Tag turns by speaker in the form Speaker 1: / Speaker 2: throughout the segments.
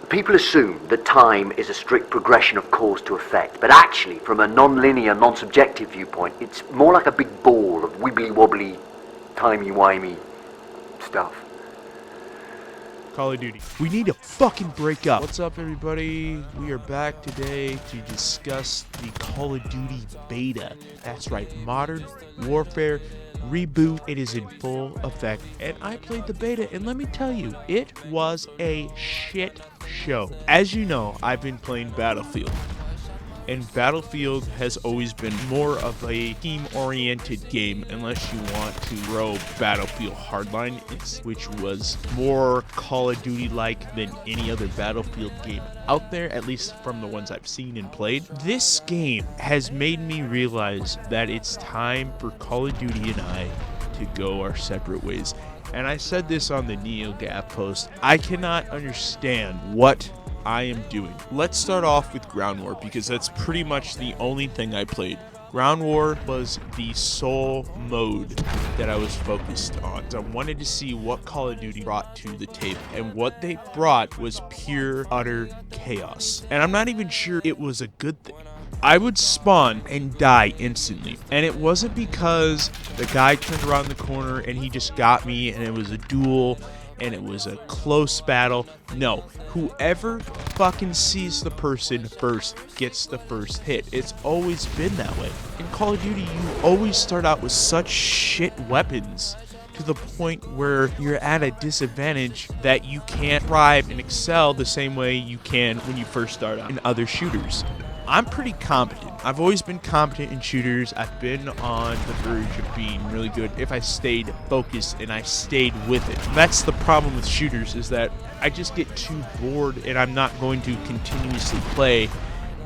Speaker 1: People assume that time is a strict progression of cause to effect, but actually, from a non-linear, non-subjective viewpoint, it's more like a big ball of wibbly-wobbly, timey-wimey stuff.
Speaker 2: Call of Duty. We need to fucking break up. What's up, everybody? We are back today to discuss the Call of Duty beta. That's right, Modern Warfare reboot. It is in full effect, and I played the beta, and let me tell you, it was a shit show. As you know, I've been playing Battlefield. And Battlefield has always been more of a team-oriented game, unless you want to throw Battlefield Hardline, which was more Call of Duty-like than any other Battlefield game out there, at least from the ones I've seen and played. This game has made me realize that it's time for Call of Duty and I to go our separate ways. And I said this on the NeoGAF post. I cannot understand what I am doing. Let's start off with Ground War, because that's pretty much the only thing I played. Ground War was the sole mode that I was focused on. I wanted to see what Call of Duty brought to the table, and what they brought was pure, utter chaos. And I'm not even sure it was a good thing. I would spawn and die instantly, and it wasn't because the guy turned around the corner and he just got me and it was a duel and it was a close battle. No, whoever fucking sees the person first gets the first hit. It's always been that way. In Call of Duty, you always start out with such shit weapons to the point where you're at a disadvantage that you can't thrive and excel the same way you can when you first start out in other shooters. I'm pretty competent. I've always been competent in shooters. I've been on the verge of being really good if I stayed focused and I stayed with it. That's the problem with shooters, is that I just get too bored and I'm not going to continuously play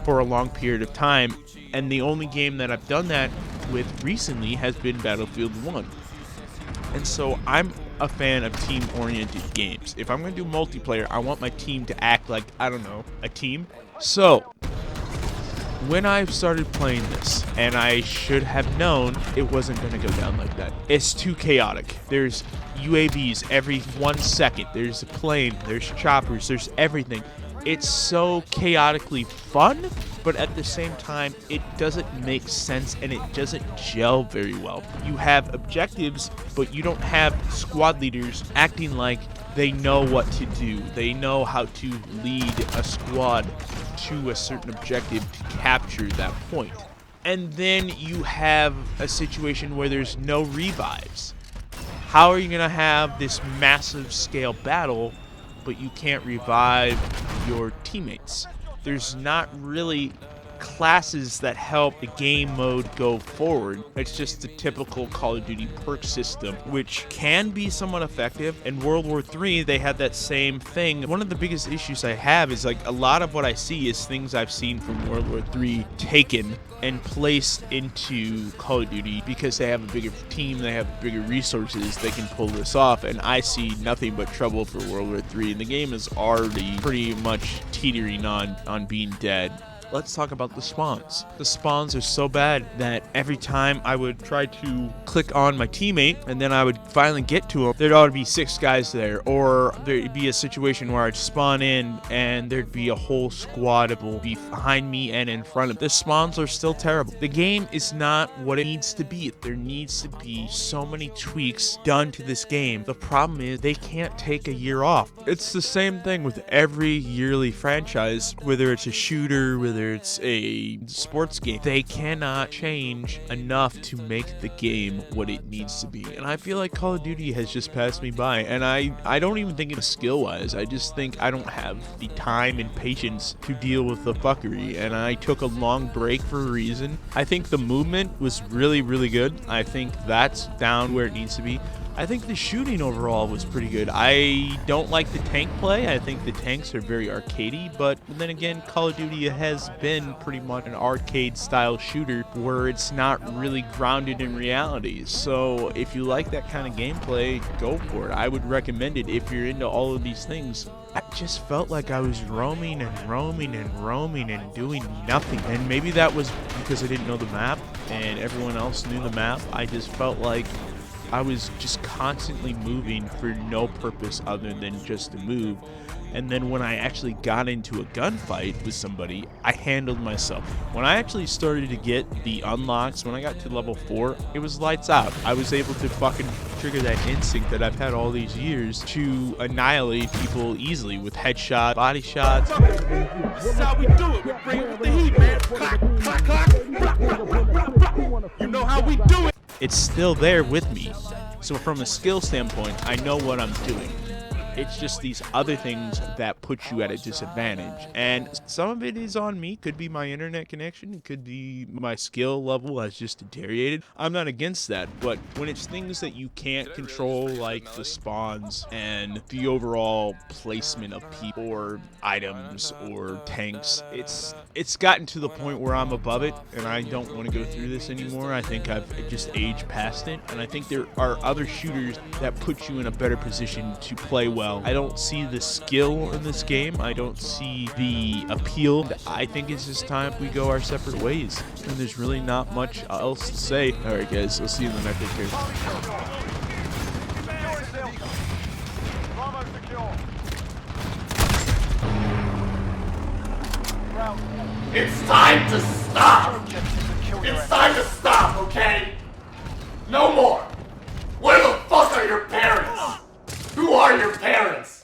Speaker 2: for a long period of time. And the only game that I've done that with recently has been Battlefield 1. And so I'm a fan of team-oriented games. If I'm going to do multiplayer, I want my team to act like, I don't know, a team. So when I started playing this, and I should have known it wasn't going to go down like that. It's too chaotic. There's UAVs every 1 second. There's a plane. There's choppers. There's everything. It's so chaotically fun, but at the same time, it doesn't make sense and it doesn't gel very well. You have objectives, but you don't have squad leaders acting like they know what to do. They know how to lead a squad to a certain objective to capture that point. And then you have a situation where there's no revives. How are you going to have this massive scale battle, but you can't revive your teammates? There's not really classes that help the game mode go forward. It's just the typical Call of Duty perk system, which can be somewhat effective. In World War III, they had that same thing. One of the biggest issues I have is, like, a lot of what I see is things I've seen from World War III taken and placed into Call of Duty because they have a bigger team, they have bigger resources, they can pull this off, and I see nothing but trouble for World War III, and the game is already pretty much teetering on being dead. Let's talk about the spawns. The spawns are so bad that every time I would try to click on my teammate and then I would finally get to him, there'd already be 6 guys there. Or there'd be a situation where I'd spawn in and there'd be a whole squad that will be behind me and in front of me. The spawns are still terrible. The game is not what it needs to be. There needs to be so many tweaks done to this game. The problem is they can't take a year off. It's the same thing with every yearly franchise, whether it's a shooter, whether it's a sports game. They cannot change enough to make the game what it needs to be. And I feel like Call of Duty has just passed me by. And I don't even think it's skill-wise. I just think I don't have the time and patience to deal with the fuckery. And I took a long break for a reason. I think the movement was really, really good. I think that's down where it needs to be. I think the shooting overall was pretty good. I don't like the tank play. I think the tanks are very arcadey, but then again, Call of Duty has been pretty much an arcade-style shooter where it's not really grounded in reality. So if you like that kind of gameplay, go for it. I would recommend it if you're into all of these things. I just felt like I was roaming and roaming and roaming and doing nothing. And maybe that was because I didn't know the map and everyone else knew the map. I just felt like I was just constantly moving for no purpose other than just to move. And then when I actually got into a gunfight with somebody, I handled myself. When I actually started to get the unlocks, when I got to level 4, it was lights out. I was able to fucking trigger that instinct that I've had all these years to annihilate people easily with headshot, body shots.
Speaker 3: This is how we do it. We bring it with the heat, man. Clack, clack, clack. You know how we do it.
Speaker 2: It's still there with me. So from a skill standpoint, I know what I'm doing. It's just these other things that put you at a disadvantage. And some of it is on me. Could be my internet connection. It could be my skill level has just deteriorated. I'm not against that. But when it's things that you can't control, like the spawns and the overall placement of people or items or tanks, it's gotten to the point where I'm above it and I don't want to go through this anymore. I think I've just aged past it. And I think there are other shooters that put you in a better position to play well. I don't see the skill in this game. I don't see the appeal. I think it's just time we go our separate ways. And there's really not much else to say. Alright guys, I'll see you in the next video.
Speaker 4: It's time to stop! It's time to stop, okay? No more! Where the fuck are your parents? Who are your parents?